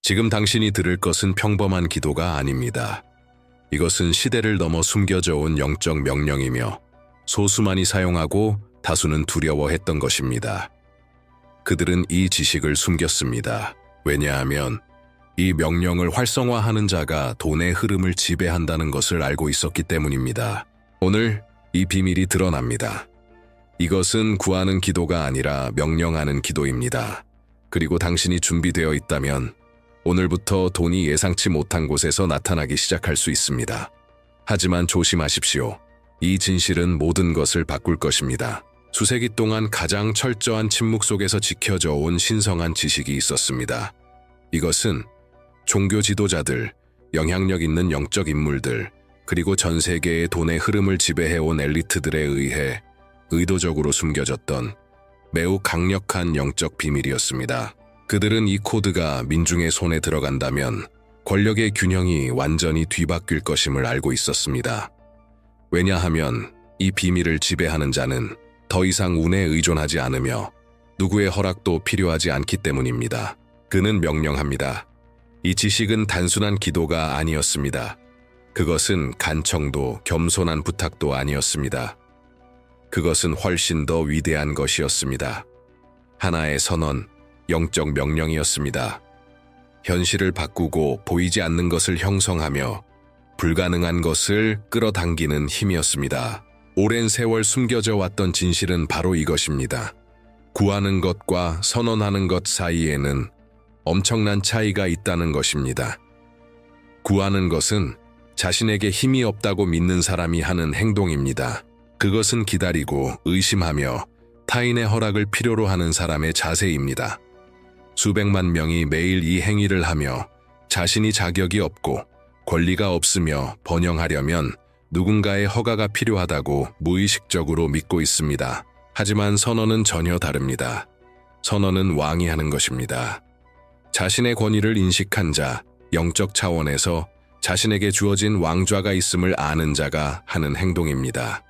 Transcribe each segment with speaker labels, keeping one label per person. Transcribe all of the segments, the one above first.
Speaker 1: 지금 당신이 들을 것은 평범한 기도가 아닙니다. 이것은 시대를 넘어 숨겨져 온 영적 명령이며 소수만이 사용하고 다수는 두려워했던 것입니다. 그들은 이 지식을 숨겼습니다. 왜냐하면 이 명령을 활성화하는 자가 돈의 흐름을 지배한다는 것을 알고 있었기 때문입니다. 오늘 이 비밀이 드러납니다. 이것은 구하는 기도가 아니라 명령하는 기도입니다. 그리고 당신이 준비되어 있다면 오늘부터 돈이 예상치 못한 곳에서 나타나기 시작할 수 있습니다. 하지만 조심하십시오. 이 진실은 모든 것을 바꿀 것입니다. 수세기 동안 가장 철저한 침묵 속에서 지켜져 온 신성한 지식이 있었습니다. 이것은 종교 지도자들, 영향력 있는 영적 인물들, 그리고 전 세계의 돈의 흐름을 지배해온 엘리트들에 의해 의도적으로 숨겨졌던 매우 강력한 영적 비밀이었습니다. 그들은 이 코드가 민중의 손에 들어간다면 권력의 균형이 완전히 뒤바뀔 것임을 알고 있었습니다. 왜냐하면 이 비밀을 지배하는 자는 더 이상 운에 의존하지 않으며 누구의 허락도 필요하지 않기 때문입니다. 그는 명령합니다. 이 지식은 단순한 기도가 아니었습니다. 그것은 간청도 겸손한 부탁도 아니었습니다. 그것은 훨씬 더 위대한 것이었습니다. 하나의 선언, 영적 명령이었습니다. 현실을 바꾸고 보이지 않는 것을 형성하며 불가능한 것을 끌어당기는 힘이었습니다. 오랜 세월 숨겨져 왔던 진실은 바로 이것입니다. 구하는 것과 선언하는 것 사이에는 엄청난 차이가 있다는 것입니다. 구하는 것은 자신에게 힘이 없다고 믿는 사람이 하는 행동입니다. 그것은 기다리고 의심하며 타인의 허락을 필요로 하는 사람의 자세입니다. 수백만 명이 매일 이 행위를 하며 자신이 자격이 없고 권리가 없으며 번영하려면 누군가의 허가가 필요하다고 무의식적으로 믿고 있습니다. 하지만 선언은 전혀 다릅니다. 선언은 왕이 하는 것입니다. 자신의 권위를 인식한 자, 영적 차원에서 자신에게 주어진 왕좌가 있음을 아는 자가 하는 행동입니다.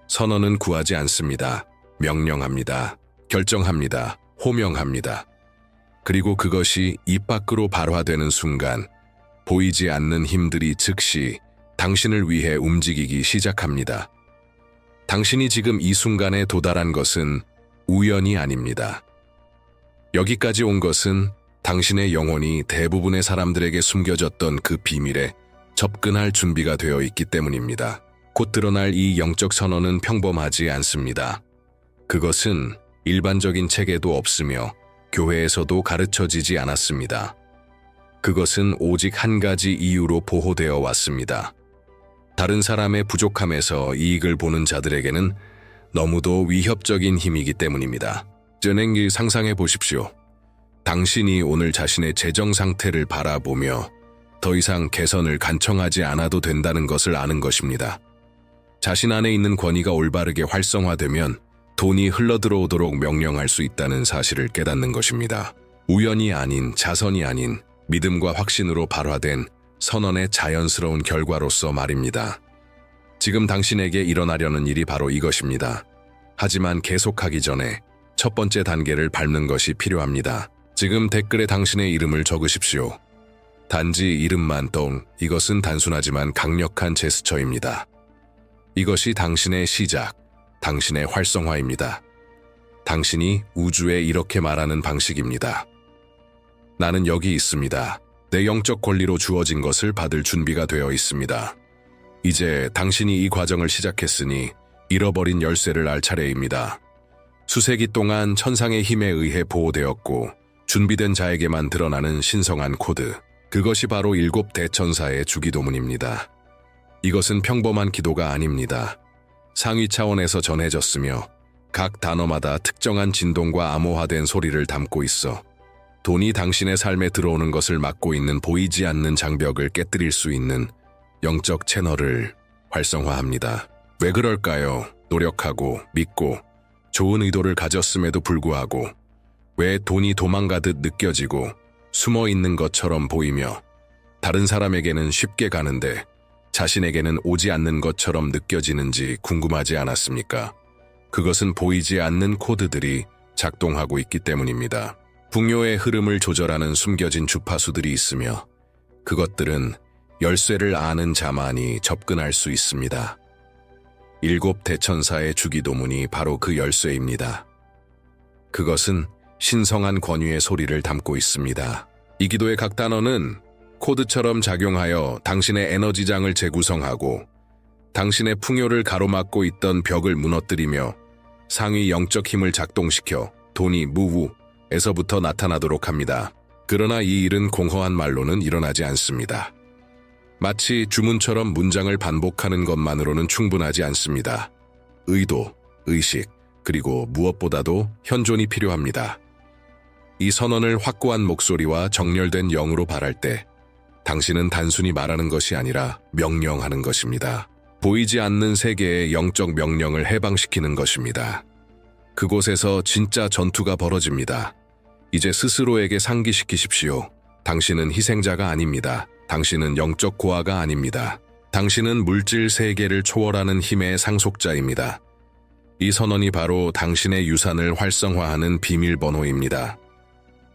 Speaker 1: 선언은 구하지 않습니다. 명령합니다. 결정합니다. 호명합니다. 그리고 그것이 입 밖으로 발화되는 순간 보이지 않는 힘들이 즉시 당신을 위해 움직이기 시작합니다. 당신이 지금 이 순간에 도달한 것은 우연이 아닙니다. 여기까지 온 것은 당신의 영혼이 대부분의 사람들에게 숨겨졌던 그 비밀에 접근할 준비가 되어 있기 때문입니다. 곧 드러날 이 영적 선언은 평범하지 않습니다. 그것은 일반적인 책에도 없으며 교회에서도 가르쳐지지 않았습니다. 그것은 오직 한 가지 이유로 보호되어 왔습니다. 다른 사람의 부족함에서 이익을 보는 자들에게는 너무도 위협적인 힘이기 때문입니다. 전행기 상상해 보십시오. 당신이 오늘 자신의 재정 상태를 바라보며 더 이상 개선을 간청하지 않아도 된다는 것을 아는 것입니다. 자신 안에 있는 권위가 올바르게 활성화되면 돈이 흘러들어오도록 명령할 수 있다는 사실을 깨닫는 것입니다. 우연이 아닌, 자선이 아닌 믿음과 확신으로 발화된 선언의 자연스러운 결과로서 말입니다. 지금 당신에게 일어나려는 일이 바로 이것입니다. 하지만 계속하기 전에 첫 번째 단계를 밟는 것이 필요합니다. 지금 댓글에 당신의 이름을 적으십시오. 단지 이름만 이것은 단순하지만 강력한 제스처입니다. 이것이 당신의 시작, 당신의 활성화입니다. 당신이 우주에 이렇게 말하는 방식입니다. 나는 여기 있습니다. 내 영적 권리로 주어진 것을 받을 준비가 되어 있습니다. 이제 당신이 이 과정을 시작했으니 잃어버린 열쇠를 알 차례입니다. 수세기 동안 천상의 힘에 의해 보호되었고 준비된 자에게만 드러나는 신성한 코드. 그것이 바로 7 대천사의 주기도문입니다. 이것은 평범한 기도가 아닙니다. 상위 차원에서 전해졌으며 각 단어마다 특정한 진동과 암호화된 소리를 담고 있어 돈이 당신의 삶에 들어오는 것을 막고 있는 보이지 않는 장벽을 깨뜨릴 수 있는 영적 채널을 활성화합니다. 왜 그럴까요? 노력하고 믿고 좋은 의도를 가졌음에도 불구하고 왜 돈이 도망가듯 느껴지고 숨어 있는 것처럼 보이며 다른 사람에게는 쉽게 가는데 자신에게는 오지 않는 것처럼 느껴지는지 궁금하지 않았습니까? 그것은 보이지 않는 코드들이 작동하고 있기 때문입니다. 풍요의 흐름을 조절하는 숨겨진 주파수들이 있으며 그것들은 열쇠를 아는 자만이 접근할 수 있습니다. 7 대천사의 주기도문이 바로 그 열쇠입니다. 그것은 신성한 권위의 소리를 담고 있습니다. 이 기도의 각 단어는 코드처럼 작용하여 당신의 에너지장을 재구성하고 당신의 풍요를 가로막고 있던 벽을 무너뜨리며 상위 영적 힘을 작동시켜 돈이 무우에서부터 나타나도록 합니다. 그러나 이 일은 공허한 말로는 일어나지 않습니다. 마치 주문처럼 문장을 반복하는 것만으로는 충분하지 않습니다. 의도, 의식, 그리고 무엇보다도 현존이 필요합니다. 이 선언을 확고한 목소리와 정렬된 영으로 발할 때 당신은 단순히 말하는 것이 아니라 명령하는 것입니다. 보이지 않는 세계의 영적 명령을 해방시키는 것입니다. 그곳에서 진짜 전투가 벌어집니다. 이제 스스로에게 상기시키십시오. 당신은 희생자가 아닙니다. 당신은 영적 고아가 아닙니다. 당신은 물질 세계를 초월하는 힘의 상속자입니다. 이 선언이 바로 당신의 유산을 활성화하는 비밀번호입니다.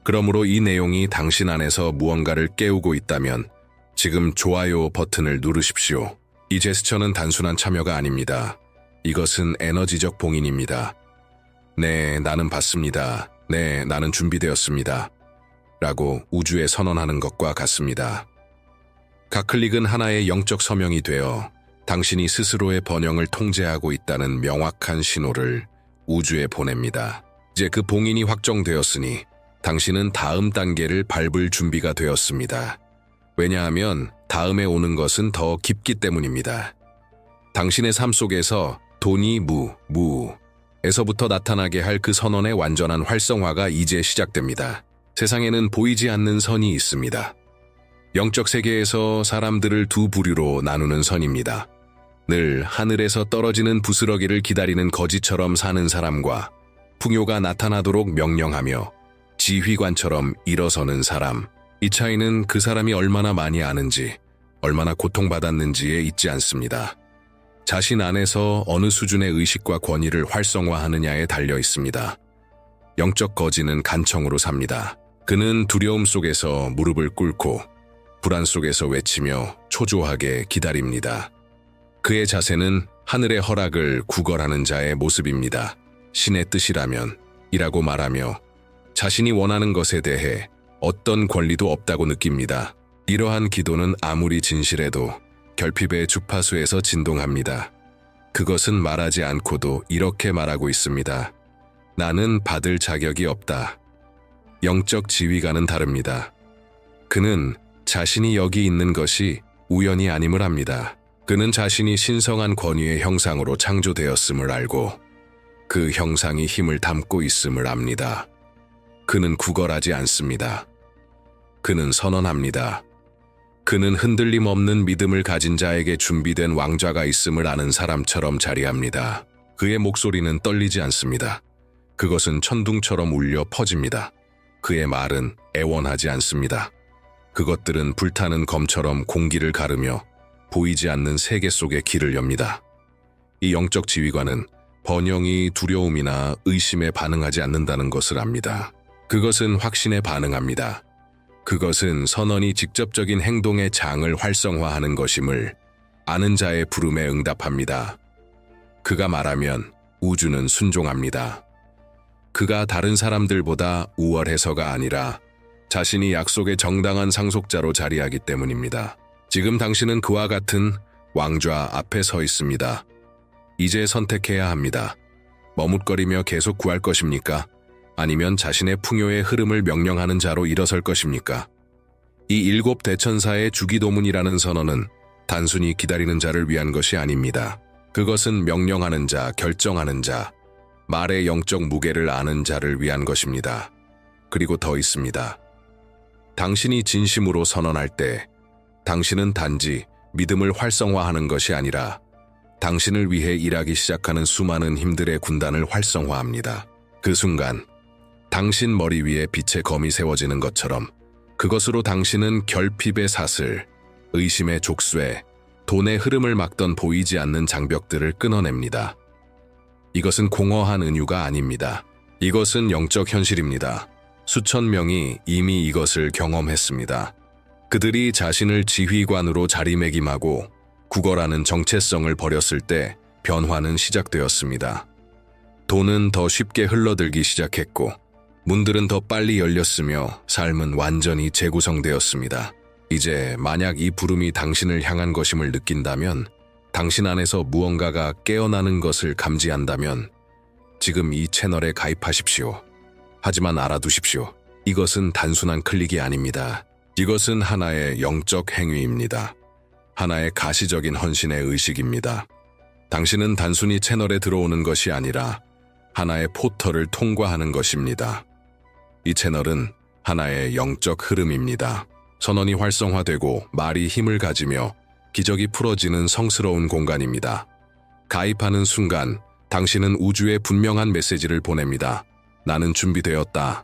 Speaker 1: 그러므로 이 내용이 당신 안에서 무언가를 깨우고 있다면 지금 좋아요 버튼을 누르십시오. 이 제스처는 단순한 참여가 아닙니다. 이것은 에너지적 봉인입니다. 네, 나는 받습니다. 네, 나는 준비되었습니다. 라고 우주에 선언하는 것과 같습니다. 각 클릭은 하나의 영적 서명이 되어 당신이 스스로의 번영을 통제하고 있다는 명확한 신호를 우주에 보냅니다. 이제 그 봉인이 확정되었으니 당신은 다음 단계를 밟을 준비가 되었습니다. 왜냐하면 다음에 오는 것은 더 깊기 때문입니다. 당신의 삶 속에서 돈이 무에서부터 나타나게 할 그 선언의 완전한 활성화가 이제 시작됩니다. 세상에는 보이지 않는 선이 있습니다. 영적 세계에서 사람들을 두 부류로 나누는 선입니다. 늘 하늘에서 떨어지는 부스러기를 기다리는 거지처럼 사는 사람과 풍요가 나타나도록 명령하며 지휘관처럼 일어서는 사람. 이 차이는 그 사람이 얼마나 많이 아는지, 얼마나 고통받았는지에 있지 않습니다. 자신 안에서 어느 수준의 의식과 권위를 활성화하느냐에 달려 있습니다. 영적 거지는 간청으로 삽니다. 그는 두려움 속에서 무릎을 꿇고 불안 속에서 외치며 초조하게 기다립니다. 그의 자세는 하늘의 허락을 구걸하는 자의 모습입니다. 신의 뜻이라면 이라고 말하며 자신이 원하는 것에 대해 어떤 권리도 없다고 느낍니다. 이러한 기도는 아무리 진실해도 결핍의 주파수에서 진동합니다. 그것은 말하지 않고도 이렇게 말하고 있습니다. 나는 받을 자격이 없다. 영적 지휘관은 다릅니다. 그는 자신이 여기 있는 것이 우연이 아님을 압니다. 그는 자신이 신성한 권위의 형상으로 창조되었음을 알고 그 형상이 힘을 담고 있음을 압니다. 그는 구걸하지 않습니다. 그는 선언합니다. 그는 흔들림 없는 믿음을 가진 자에게 준비된 왕좌가 있음을 아는 사람처럼 자리합니다. 그의 목소리는 떨리지 않습니다. 그것은 천둥처럼 울려 퍼집니다. 그의 말은 애원하지 않습니다. 그것들은 불타는 검처럼 공기를 가르며 보이지 않는 세계 속에 길을 엽니다. 이 영적 지휘관은 번영이 두려움이나 의심에 반응하지 않는다는 것을 압니다. 그것은 확신에 반응합니다. 그것은 선언이 직접적인 행동의 장을 활성화하는 것임을 아는 자의 부름에 응답합니다. 그가 말하면 우주는 순종합니다. 그가 다른 사람들보다 우월해서가 아니라 자신이 약속의 정당한 상속자로 자리하기 때문입니다. 지금 당신은 그와 같은 왕좌 앞에 서 있습니다. 이제 선택해야 합니다. 머뭇거리며 계속 구할 것입니까? 아니면 자신의 풍요의 흐름을 명령하는 자로 일어설 것입니까? 이 7 대천사의 주기도문이라는 선언은 단순히 기다리는 자를 위한 것이 아닙니다. 그것은 명령하는 자, 결정하는 자, 말의 영적 무게를 아는 자를 위한 것입니다. 그리고 더 있습니다. 당신이 진심으로 선언할 때 당신은 단지 믿음을 활성화하는 것이 아니라 당신을 위해 일하기 시작하는 수많은 힘들의 군단을 활성화합니다. 그 순간 당신 머리 위에 빛의 검이 세워지는 것처럼 그것으로 당신은 결핍의 사슬, 의심의 족쇄, 돈의 흐름을 막던 보이지 않는 장벽들을 끊어냅니다. 이것은 공허한 은유가 아닙니다. 이것은 영적 현실입니다. 수천 명이 이미 이것을 경험했습니다. 그들이 자신을 지휘관으로 자리매김하고 국어라는 정체성을 버렸을 때 변화는 시작되었습니다. 돈은 더 쉽게 흘러들기 시작했고 문들은 더 빨리 열렸으며 삶은 완전히 재구성되었습니다. 이제 만약 이 부름이 당신을 향한 것임을 느낀다면, 당신 안에서 무언가가 깨어나는 것을 감지한다면 지금 이 채널에 가입하십시오. 하지만 알아두십시오. 이것은 단순한 클릭이 아닙니다. 이것은 하나의 영적 행위입니다. 하나의 가시적인 헌신의 의식입니다. 당신은 단순히 채널에 들어오는 것이 아니라 하나의 포털을 통과하는 것입니다. 이 채널은 하나의 영적 흐름입니다. 선언이 활성화되고 말이 힘을 가지며 기적이 풀어지는 성스러운 공간입니다. 가입하는 순간 당신은 우주에 분명한 메시지를 보냅니다. 나는 준비되었다.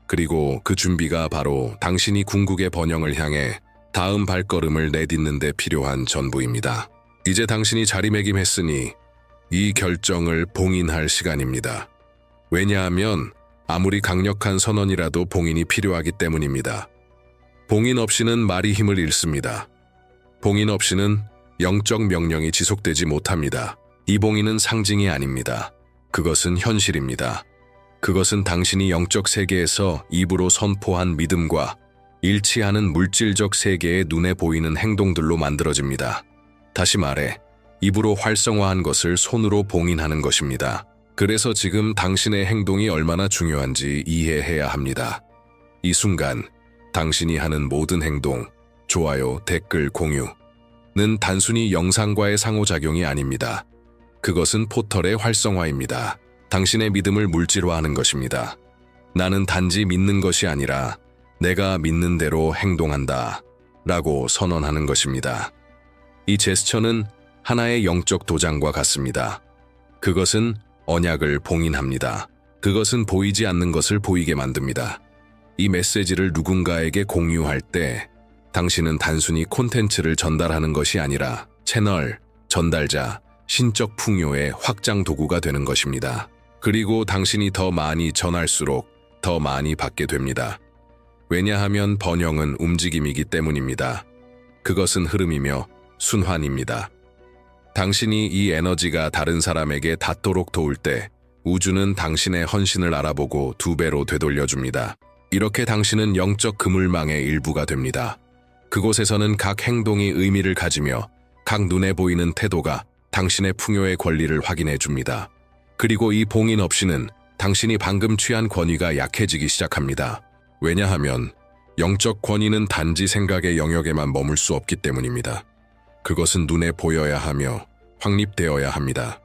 Speaker 1: 그리고 그 준비가 바로 당신이 궁극의 번영을 향해 다음 발걸음을 내딛는 데 필요한 전부입니다. 이제 당신이 자리매김했으니 이 결정을 봉인할 시간입니다. 왜냐하면 아무리 강력한 선언이라도 봉인이 필요하기 때문입니다. 봉인 없이는 말이 힘을 잃습니다. 봉인 없이는 영적 명령이 지속되지 못합니다. 이 봉인은 상징이 아닙니다. 그것은 현실입니다. 그것은 당신이 영적 세계에서 입으로 선포한 믿음과 일치하는 물질적 세계의 눈에 보이는 행동들로 만들어집니다. 다시 말해, 입으로 활성화한 것을 손으로 봉인하는 것입니다. 그래서 지금 당신의 행동이 얼마나 중요한지 이해해야 합니다. 이 순간 당신이 하는 모든 행동, 좋아요, 댓글, 공유는 단순히 영상과의 상호작용이 아닙니다. 그것은 포털의 활성화입니다. 당신의 믿음을 물질화하는 것입니다. 나는 단지 믿는 것이 아니라 내가 믿는 대로 행동한다 라고 선언하는 것입니다. 이 제스처는 하나의 영적 도장과 같습니다. 그것은 언약을 봉인합니다. 그것은 보이지 않는 것을 보이게 만듭니다. 이 메시지를 누군가에게 공유할 때 당신은 단순히 콘텐츠를 전달하는 것이 아니라 채널, 전달자, 신적 풍요의 확장 도구가 되는 것입니다. 그리고 당신이 더 많이 전할수록 더 많이 받게 됩니다. 왜냐하면 번영은 움직임이기 때문입니다. 그것은 흐름이며 순환입니다. 당신이 이 에너지가 다른 사람에게 닿도록 도울 때 우주는 당신의 헌신을 알아보고 2배로 되돌려줍니다. 이렇게 당신은 영적 그물망의 일부가 됩니다. 그곳에서는 각 행동이 의미를 가지며 각 눈에 보이는 태도가 당신의 풍요의 권리를 확인해 줍니다. 그리고 이 봉인 없이는 당신이 방금 취한 권위가 약해지기 시작합니다. 왜냐하면 영적 권위는 단지 생각의 영역에만 머물 수 없기 때문입니다. 그것은 눈에 보여야 하며 확립되어야 합니다.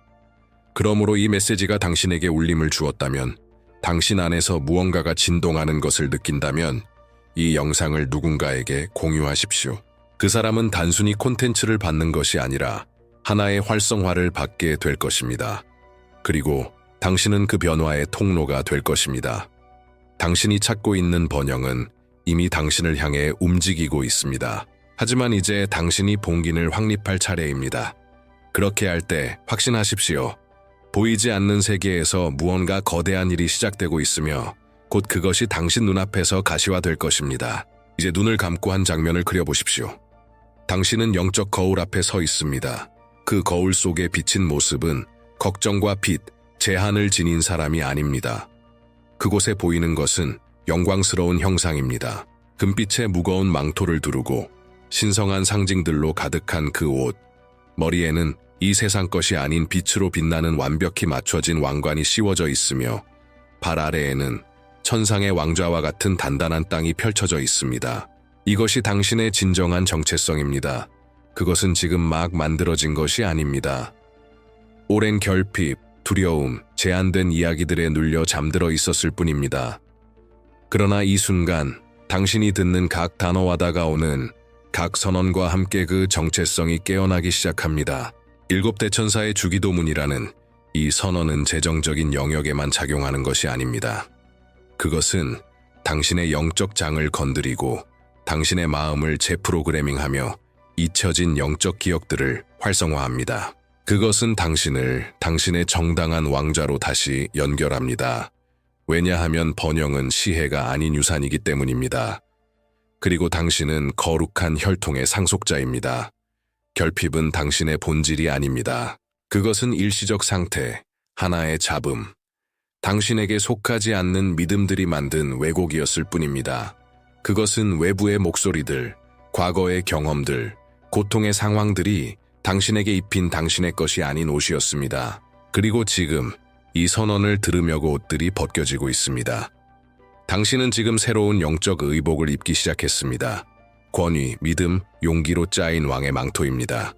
Speaker 1: 그러므로 이 메시지가 당신에게 울림을 주었다면, 당신 안에서 무언가가 진동하는 것을 느낀다면 이 영상을 누군가에게 공유하십시오. 그 사람은 단순히 콘텐츠를 받는 것이 아니라 하나의 활성화를 받게 될 것입니다. 그리고 당신은 그 변화의 통로가 될 것입니다. 당신이 찾고 있는 번영은 이미 당신을 향해 움직이고 있습니다. 하지만 이제 당신이 봉긴을 확립할 차례입니다. 그렇게 할 때 확신하십시오. 보이지 않는 세계에서 무언가 거대한 일이 시작되고 있으며 곧 그것이 당신 눈앞에서 가시화될 것입니다. 이제 눈을 감고 한 장면을 그려보십시오. 당신은 영적 거울 앞에 서 있습니다. 그 거울 속에 비친 모습은 걱정과 빚, 제한을 지닌 사람이 아닙니다. 그곳에 보이는 것은 영광스러운 형상입니다. 금빛의 무거운 망토를 두르고 신성한 상징들로 가득한 그 옷, 머리에는 이 세상 것이 아닌 빛으로 빛나는 완벽히 맞춰진 왕관이 씌워져 있으며 발 아래에는 천상의 왕좌와 같은 단단한 땅이 펼쳐져 있습니다. 이것이 당신의 진정한 정체성입니다. 그것은 지금 막 만들어진 것이 아닙니다. 오랜 결핍, 두려움, 제한된 이야기들에 눌려 잠들어 있었을 뿐입니다. 그러나 이 순간 당신이 듣는 각 단어와 다가오는 각 선언과 함께 그 정체성이 깨어나기 시작합니다. 7대 천사의 주기도문이라는 이 선언은 재정적인 영역에만 작용하는 것이 아닙니다. 그것은 당신의 영적 장을 건드리고 당신의 마음을 재프로그래밍하며 잊혀진 영적 기억들을 활성화합니다. 그것은 당신을 당신의 정당한 왕좌로 다시 연결합니다. 왜냐하면 번영은 시해가 아닌 유산이기 때문입니다. 그리고 당신은 거룩한 혈통의 상속자입니다. 결핍은 당신의 본질이 아닙니다. 그것은 일시적 상태, 하나의 잡음, 당신에게 속하지 않는 믿음들이 만든 왜곡이었을 뿐입니다. 그것은 외부의 목소리들, 과거의 경험들, 고통의 상황들이 당신에게 입힌 당신의 것이 아닌 옷이었습니다. 그리고 지금 이 선언을 들으며고 옷들이 벗겨지고 있습니다. 당신은 지금 새로운 영적 의복을 입기 시작했습니다. 권위, 믿음, 용기로 짜인 왕의 망토입니다.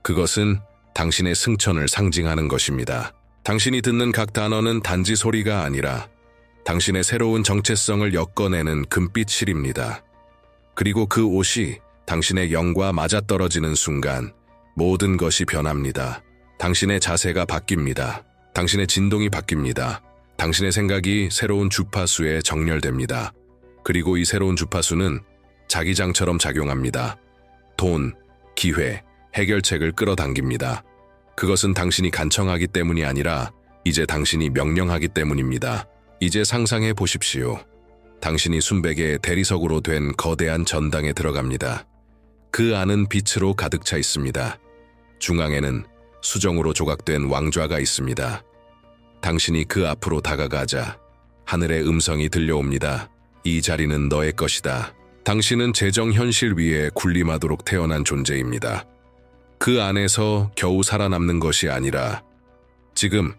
Speaker 1: 그것은 당신의 승천을 상징하는 것입니다. 당신이 듣는 각 단어는 단지 소리가 아니라 당신의 새로운 정체성을 엮어내는 금빛 실입니다. 그리고 그 옷이 당신의 영과 맞아떨어지는 순간 모든 것이 변합니다. 당신의 자세가 바뀝니다. 당신의 진동이 바뀝니다. 당신의 생각이 새로운 주파수에 정렬됩니다. 그리고 이 새로운 주파수는 자기장처럼 작용합니다. 돈, 기회, 해결책을 끌어당깁니다. 그것은 당신이 간청하기 때문이 아니라 이제 당신이 명령하기 때문입니다. 이제 상상해 보십시오. 당신이 순백의 대리석으로 된 거대한 전당에 들어갑니다. 그 안은 빛으로 가득 차 있습니다. 중앙에는 수정으로 조각된 왕좌가 있습니다. 당신이 그 앞으로 다가가자 하늘의 음성이 들려옵니다. 이 자리는 너의 것이다. 당신은 재정 현실 위에 군림하도록 태어난 존재입니다. 그 안에서 겨우 살아남는 것이 아니라 지금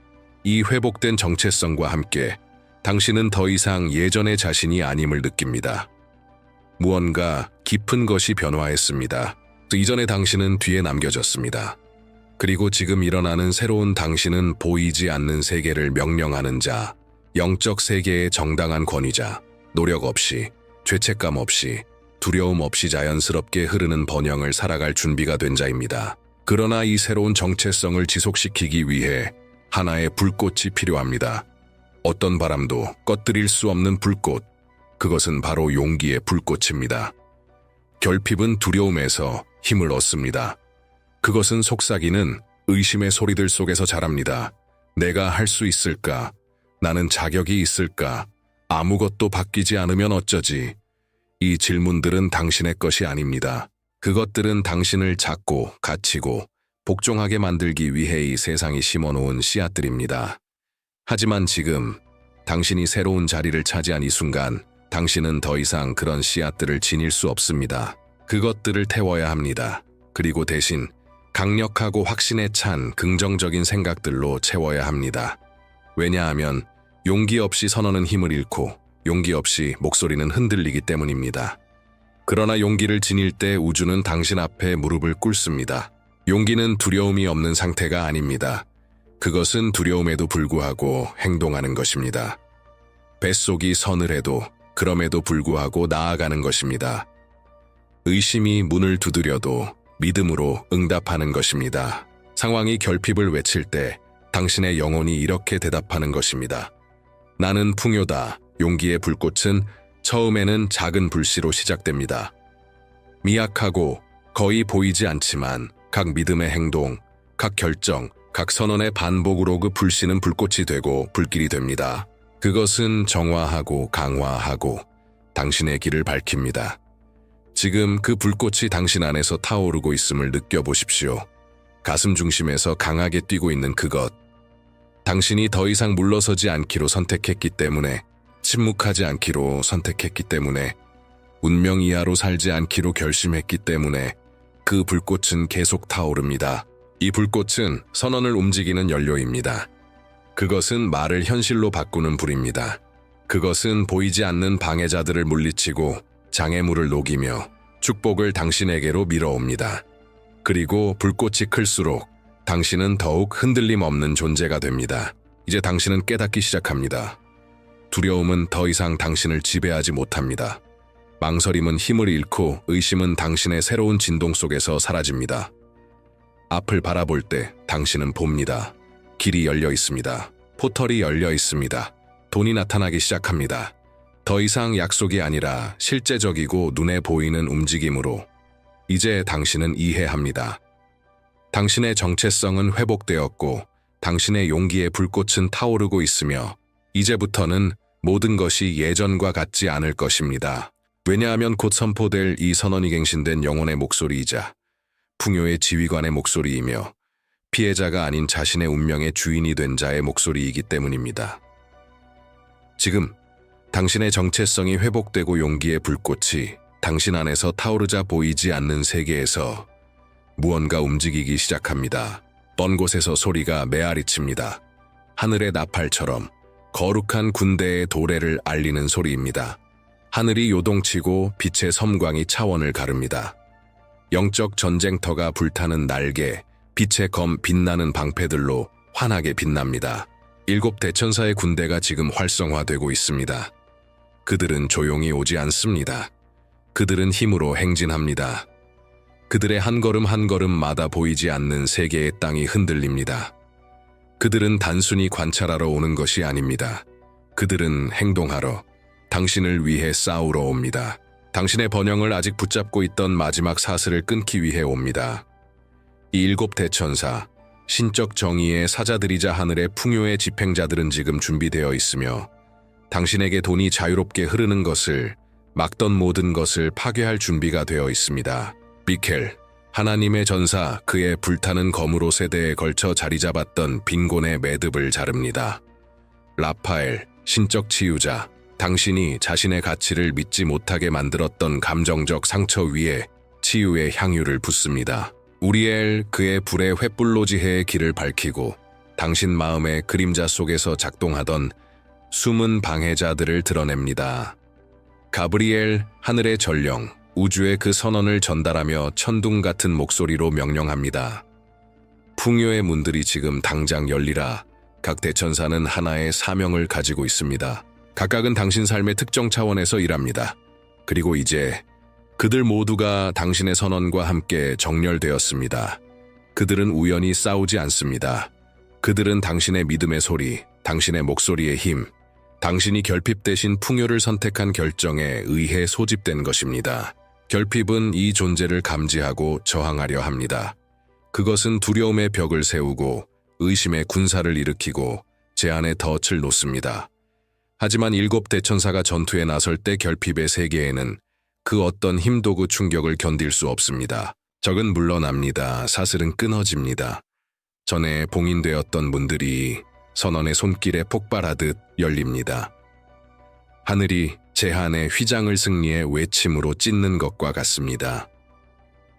Speaker 1: 이 회복된 정체성과 함께 당신은 더 이상 예전의 자신이 아님을 느낍니다. 무언가 깊은 것이 변화했습니다. 이전의 당신은 뒤에 남겨졌습니다. 그리고 지금 일어나는 새로운 당신은 보이지 않는 세계를 명령하는 자, 영적 세계의 정당한 권위자, 노력 없이, 죄책감 없이, 두려움 없이 자연스럽게 흐르는 번영을 살아갈 준비가 된 자입니다. 그러나 이 새로운 정체성을 지속시키기 위해 하나의 불꽃이 필요합니다. 어떤 바람도 꺼뜨릴 수 없는 불꽃, 그것은 바로 용기의 불꽃입니다. 결핍은 두려움에서 힘을 얻습니다. 그것은 속삭이는 의심의 소리들 속에서 자랍니다. 내가 할 수 있을까? 나는 자격이 있을까? 아무것도 바뀌지 않으면 어쩌지? 이 질문들은 당신의 것이 아닙니다. 그것들은 당신을 찾고 갇히고 복종하게 만들기 위해 이 세상이 심어놓은 씨앗들입니다. 하지만 지금 당신이 새로운 자리를 차지한 이 순간 당신은 더 이상 그런 씨앗들을 지닐 수 없습니다. 그것들을 태워야 합니다. 그리고 대신 강력하고 확신에 찬 긍정적인 생각들로 채워야 합니다. 왜냐하면 용기 없이 선언은 힘을 잃고 용기 없이 목소리는 흔들리기 때문입니다. 그러나 용기를 지닐 때 우주는 당신 앞에 무릎을 꿇습니다. 용기는 두려움이 없는 상태가 아닙니다. 그것은 두려움에도 불구하고 행동하는 것입니다. 뱃속이 서늘해도 그럼에도 불구하고 나아가는 것입니다. 의심이 문을 두드려도 믿음으로 응답하는 것입니다. 상황이 결핍을 외칠 때 당신의 영혼이 이렇게 대답하는 것입니다. 나는 풍요다. 용기의 불꽃은 처음에는 작은 불씨로 시작됩니다. 미약하고 거의 보이지 않지만 각 믿음의 행동, 각 결정, 각 선언의 반복으로 그 불씨는 불꽃이 되고 불길이 됩니다. 그것은 정화하고 강화하고 당신의 길을 밝힙니다. 지금 그 불꽃이 당신 안에서 타오르고 있음을 느껴보십시오. 가슴 중심에서 강하게 뛰고 있는 그것. 당신이 더 이상 물러서지 않기로 선택했기 때문에, 침묵하지 않기로 선택했기 때문에, 운명 이하로 살지 않기로 결심했기 때문에 그 불꽃은 계속 타오릅니다. 이 불꽃은 선언을 움직이는 연료입니다. 그것은 말을 현실로 바꾸는 불입니다. 그것은 보이지 않는 방해자들을 물리치고 장애물을 녹이며 축복을 당신에게로 밀어옵니다. 그리고 불꽃이 클수록 당신은 더욱 흔들림 없는 존재가 됩니다. 이제 당신은 깨닫기 시작합니다. 두려움은 더 이상 당신을 지배하지 못합니다. 망설임은 힘을 잃고 의심은 당신의 새로운 진동 속에서 사라집니다. 앞을 바라볼 때 당신은 봅니다. 길이 열려 있습니다. 포털이 열려 있습니다. 돈이 나타나기 시작합니다. 더 이상 약속이 아니라 실제적이고 눈에 보이는 움직임으로 이제 당신은 이해합니다. 당신의 정체성은 회복되었고 당신의 용기의 불꽃은 타오르고 있으며 이제부터는 모든 것이 예전과 같지 않을 것입니다. 왜냐하면 곧 선포될 이 선언이 갱신된 영혼의 목소리이자 풍요의 지휘관의 목소리이며 피해자가 아닌 자신의 운명의 주인이 된 자의 목소리이기 때문입니다. 지금 당신의 정체성이 회복되고 용기의 불꽃이 당신 안에서 타오르자 보이지 않는 세계에서 무언가 움직이기 시작합니다. 먼 곳에서 소리가 메아리칩니다. 하늘의 나팔처럼 거룩한 군대의 도래를 알리는 소리입니다. 하늘이 요동치고 빛의 섬광이 차원을 가릅니다. 영적 전쟁터가 불타는 날개, 빛의 검 빛나는 방패들로 환하게 빛납니다. 7 대천사의 군대가 지금 활성화되고 있습니다. 그들은 조용히 오지 않습니다. 그들은 힘으로 행진합니다. 그들의 한 걸음 한 걸음마다 보이지 않는 세계의 땅이 흔들립니다. 그들은 단순히 관찰하러 오는 것이 아닙니다. 그들은 행동하러, 당신을 위해 싸우러 옵니다. 당신의 번영을 아직 붙잡고 있던 마지막 사슬을 끊기 위해 옵니다. 이 7 대천사, 신적 정의의 사자들이자 하늘의 풍요의 집행자들은 지금 준비되어 있으며 당신에게 돈이 자유롭게 흐르는 것을, 막던 모든 것을 파괴할 준비가 되어 있습니다. 미켈, 하나님의 전사, 그의 불타는 검으로 세대에 걸쳐 자리 잡았던 빈곤의 매듭을 자릅니다. 라파엘, 신적 치유자, 당신이 자신의 가치를 믿지 못하게 만들었던 감정적 상처 위에 치유의 향유를 붓습니다. 우리엘, 그의 불의 횃불로 지혜의 길을 밝히고 당신 마음의 그림자 속에서 작동하던 숨은 방해자들을 드러냅니다. 가브리엘, 하늘의 전령, 우주의 그 선언을 전달하며 천둥 같은 목소리로 명령합니다. 풍요의 문들이 지금 당장 열리라. 각 대천사는 하나의 사명을 가지고 있습니다. 각각은 당신 삶의 특정 차원에서 일합니다. 그리고 이제 그들 모두가 당신의 선언과 함께 정렬되었습니다. 그들은 우연히 싸우지 않습니다. 그들은 당신의 믿음의 소리, 당신의 목소리의 힘, 당신이 결핍 대신 풍요를 선택한 결정에 의해 소집된 것입니다. 결핍은 이 존재를 감지하고 저항하려 합니다. 그것은 두려움의 벽을 세우고 의심의 군사를 일으키고 제안의 덫을 놓습니다. 하지만 7 대천사가 전투에 나설 때 결핍의 세계에는 그 어떤 힘도구 충격을 견딜 수 없습니다. 적은 물러납니다. 사슬은 끊어집니다. 전에 봉인되었던 문들이 선언의 손길에 폭발하듯 열립니다. 하늘이 제한의 휘장을 승리의 외침으로 찢는 것과 같습니다.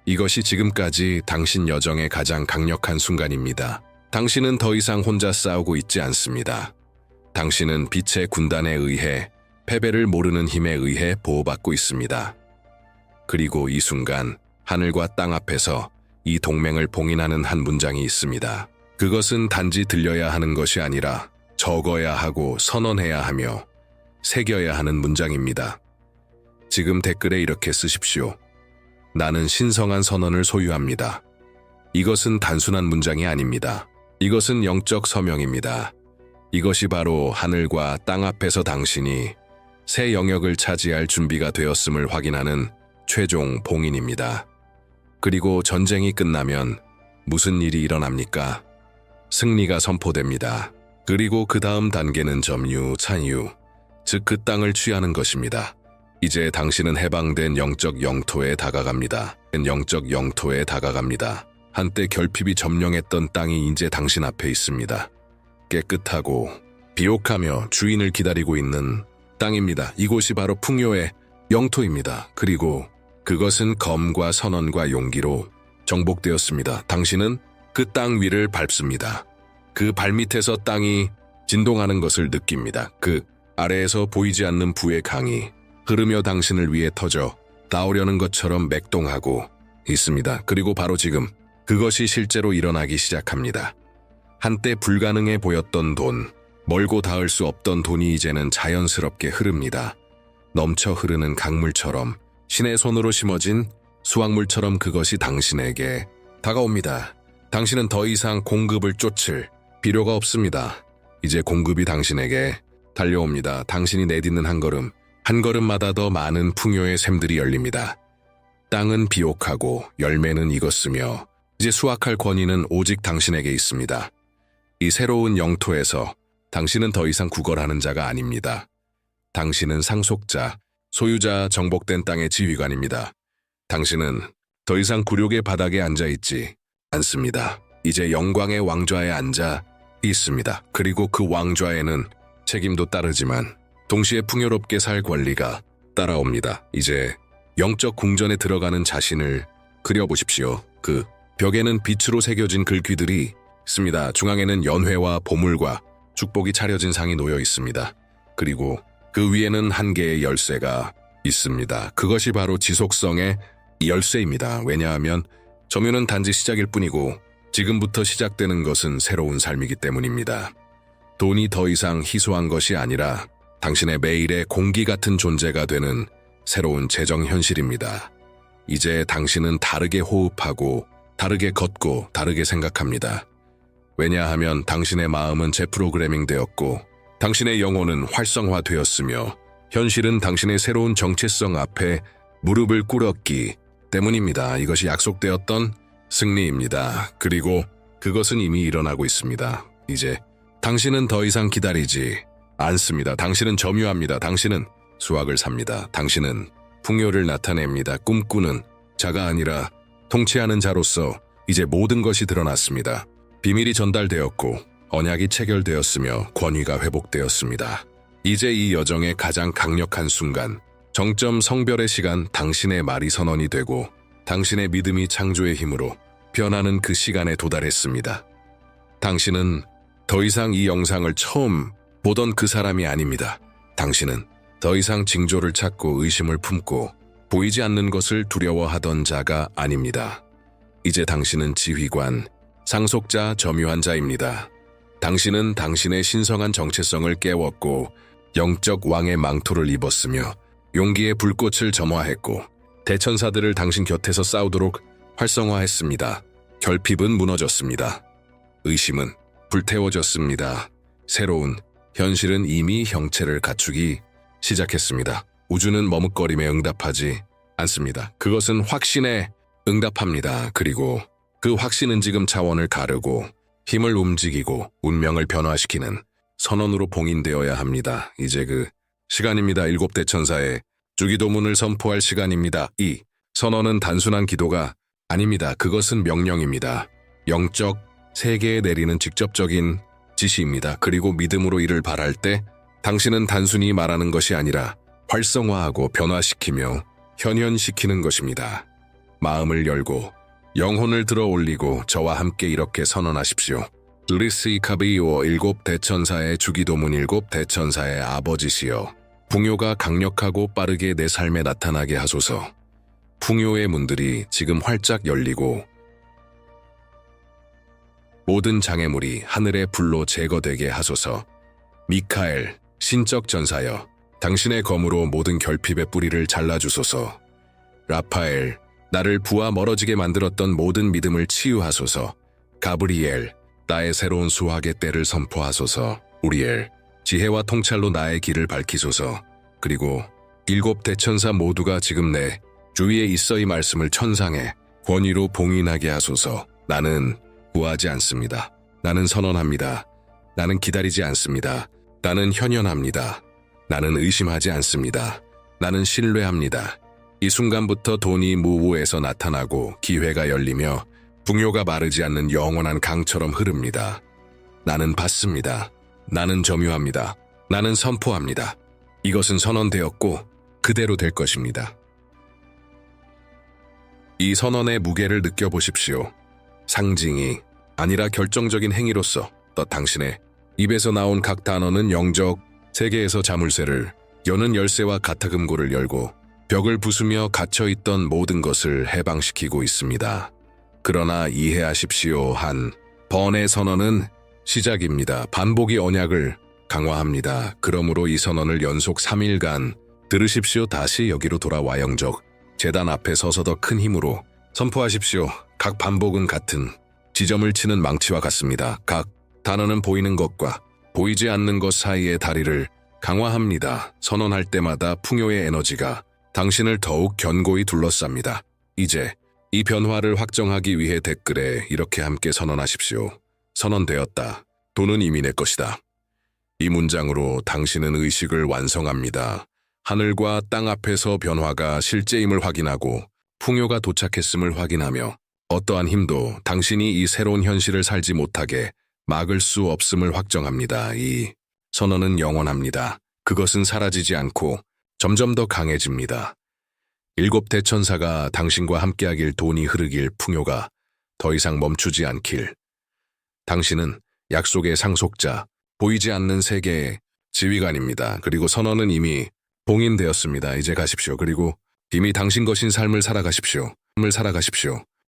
Speaker 1: 이것이 지금까지 당신 여정의 가장 강력한 순간입니다. 당신은 더 이상 혼자 싸우고 있지 않습니다. 당신은 빛의 군단에 의해, 패배를 모르는 힘에 의해 보호받고 있습니다. 그리고 이 순간 하늘과 땅 앞에서 이 동맹을 봉인하는 한 문장이 있습니다. 그것은 단지 들려야 하는 것이 아니라 적어야 하고 선언해야 하며 새겨야 하는 문장입니다. 지금 댓글에 이렇게 쓰십시오. 나는 신성한 선언을 소유합니다. 이것은 단순한 문장이 아닙니다. 이것은 영적 서명입니다. 이것이 바로 하늘과 땅 앞에서 당신이 새 영역을 차지할 준비가 되었음을 확인하는 최종 봉인입니다. 그리고 전쟁이 끝나면 무슨 일이 일어납니까? 승리가 선포됩니다. 그리고 그 다음 단계는 점유, 찬유, 즉 그 땅을 취하는 것입니다. 이제 당신은 해방된 영적 영토에 다가갑니다. 영적 영토에 다가갑니다. 한때 결핍이 점령했던 땅이 이제 당신 앞에 있습니다. 깨끗하고 비옥하며 주인을 기다리고 있는 땅입니다. 이곳이 바로 풍요의 영토입니다. 그리고 그것은 검과 선언과 용기로 정복되었습니다. 당신은 그 땅 위를 밟습니다. 그 발밑에서 땅이 진동하는 것을 느낍니다. 그 아래에서 보이지 않는 부의 강이 흐르며 당신을 위해 터져 나오려는 것처럼 맥동하고 있습니다. 그리고 바로 지금 그것이 실제로 일어나기 시작합니다. 한때 불가능해 보였던 돈, 멀고 닿을 수 없던 돈이 이제는 자연스럽게 흐릅니다. 넘쳐 흐르는 강물처럼, 신의 손으로 심어진 수확물처럼 그것이 당신에게 다가옵니다. 당신은 더 이상 공급을 쫓을 필요가 없습니다. 이제 공급이 당신에게 달려옵니다. 당신이 내딛는 한 걸음, 한 걸음마다 더 많은 풍요의 샘들이 열립니다. 땅은 비옥하고 열매는 익었으며 이제 수확할 권위는 오직 당신에게 있습니다. 이 새로운 영토에서 당신은 더 이상 구걸하는 자가 아닙니다. 당신은 상속자, 소유자 정복된 땅의 지휘관입니다. 당신은 더 이상 굴욕의 바닥에 앉아있지 않습니다. 이제 영광의 왕좌에 앉아 있습니다. 그리고 그 왕좌에는 책임도 따르지만 동시에 풍요롭게 살 권리가 따라옵니다. 이제 영적 궁전에 들어가는 자신을 그려보십시오. 그 벽에는 빛으로 새겨진 글귀들이 있습니다. 중앙에는 연회와 보물과 축복이 차려진 상이 놓여 있습니다. 그리고 그 위에는 한 개의 열쇠가 있습니다. 그것이 바로 지속성의 열쇠입니다. 왜냐하면 점유는 단지 시작일 뿐이고 지금부터 시작되는 것은 새로운 삶이기 때문입니다. 돈이 더 이상 희소한 것이 아니라 당신의 매일의 공기 같은 존재가 되는 새로운 재정 현실입니다. 이제 당신은 다르게 호흡하고 다르게 걷고 다르게 생각합니다. 왜냐하면 당신의 마음은 재프로그래밍 되었고 당신의 영혼은 활성화되었으며 현실은 당신의 새로운 정체성 앞에 무릎을 꿇었기 때문입니다. 이것이 약속되었던 승리입니다. 그리고 그것은 이미 일어나고 있습니다. 이제 당신은 더 이상 기다리지 않습니다. 당신은 점유합니다. 당신은 수확을 삽니다. 당신은 풍요를 나타냅니다. 꿈꾸는 자가 아니라 통치하는 자로서 이제 모든 것이 드러났습니다. 비밀이 전달되었고 언약이 체결되었으며 권위가 회복되었습니다. 이제 이 여정의 가장 강력한 순간, 정점 성별의 시간, 당신의 말이 선언이 되고 당신의 믿음이 창조의 힘으로 변하는 그 시간에 도달했습니다. 당신은 더 이상 이 영상을 처음 보던 그 사람이 아닙니다. 당신은 더 이상 징조를 찾고 의심을 품고 보이지 않는 것을 두려워하던 자가 아닙니다. 이제 당신은 지휘관, 상속자, 점유한 자입니다. 당신은 당신의 신성한 정체성을 깨웠고 영적 왕의 망토를 입었으며 용기의 불꽃을 점화했고 대천사들을 당신 곁에서 싸우도록 활성화했습니다. 결핍은 무너졌습니다. 의심은 불태워졌습니다. 새로운 현실은 이미 형체를 갖추기 시작했습니다. 우주는 머뭇거림에 응답하지 않습니다. 그것은 확신에 응답합니다. 그리고 그 확신은 지금 차원을 가르고 힘을 움직이고 운명을 변화시키는 선언으로 봉인되어야 합니다. 이제 그 시간입니다. 7대 천사의 주기도문을 선포할 시간입니다. 이 선언은 단순한 기도가 아닙니다. 그것은 명령입니다. 영적 세계에 내리는 직접적인 지시입니다. 그리고 믿음으로 이를 바랄 때 당신은 단순히 말하는 것이 아니라 활성화하고 변화시키며 현현시키는 것입니다. 마음을 열고 영혼을 들어 올리고 저와 함께 이렇게 선언하십시오. 리시카비오 7대 천사의 주기도문 7대 천사의 아버지시여, 풍요가 강력하고 빠르게 내 삶에 나타나게 하소서. 풍요의 문들이 지금 활짝 열리고 모든 장애물이 하늘의 불로 제거되게 하소서. 미카엘, 신적 전사여, 당신의 검으로 모든 결핍의 뿌리를 잘라주소서. 라파엘, 나를 부와 멀어지게 만들었던 모든 믿음을 치유하소서. 가브리엘, 나의 새로운 수확의 때를 선포하소서. 우리엘, 지혜와 통찰로 나의 길을 밝히소서. 그리고 7대 천사 모두가 지금 내 주위에 있어 이 말씀을 천상의 권위로 봉인하게 하소서. 나는 구하지 않습니다. 나는 선언합니다. 나는 기다리지 않습니다. 나는 현현합니다. 나는 의심하지 않습니다. 나는 신뢰합니다. 이 순간부터 돈이 무우에서 나타나고 기회가 열리며 풍요가 마르지 않는 영원한 강처럼 흐릅니다. 나는 받습니다. 나는 점유합니다. 나는 선포합니다. 이것은 선언되었고 그대로 될 것입니다. 이 선언의 무게를 느껴보십시오. 상징이 아니라 결정적인 행위로서 또 당신의 입에서 나온 각 단어는 영적 세계에서 자물쇠를 여는 열쇠와 가타금고를 열고 벽을 부수며 갇혀있던 모든 것을 해방시키고 있습니다. 그러나 이해하십시오. 한 번의 선언은 시작입니다. 반복이 언약을 강화합니다. 그러므로 이 선언을 연속 3일간 들으십시오. 다시 여기로 돌아와 영적 제단 앞에 서서 더 큰 힘으로 선포하십시오. 각 반복은 같은 지점을 치는 망치와 같습니다. 각 단어는 보이는 것과 보이지 않는 것 사이의 다리를 강화합니다. 선언할 때마다 풍요의 에너지가 당신을 더욱 견고히 둘러쌉니다. 이제 이 변화를 확정하기 위해 댓글에 이렇게 함께 선언하십시오. 선언되었다. 돈은 이미 내 것이다. 이 문장으로 당신은 의식을 완성합니다. 하늘과 땅 앞에서 변화가 실제임을 확인하고 풍요가 도착했음을 확인하며 어떠한 힘도 당신이 이 새로운 현실을 살지 못하게 막을 수 없음을 확정합니다. 이 선언은 영원합니다. 그것은 사라지지 않고 점점 더 강해집니다. 7 대천사가 당신과 함께하길 돈이 흐르길 풍요가 더 이상 멈추지 않길. 당신은 약속의 상속자, 보이지 않는 세계의 지휘관입니다. 그리고 선언은 이미 봉인되었습니다. 이제 가십시오. 그리고 이미 당신 것인 삶을 살아가십시오. 삶을 살아가십시오.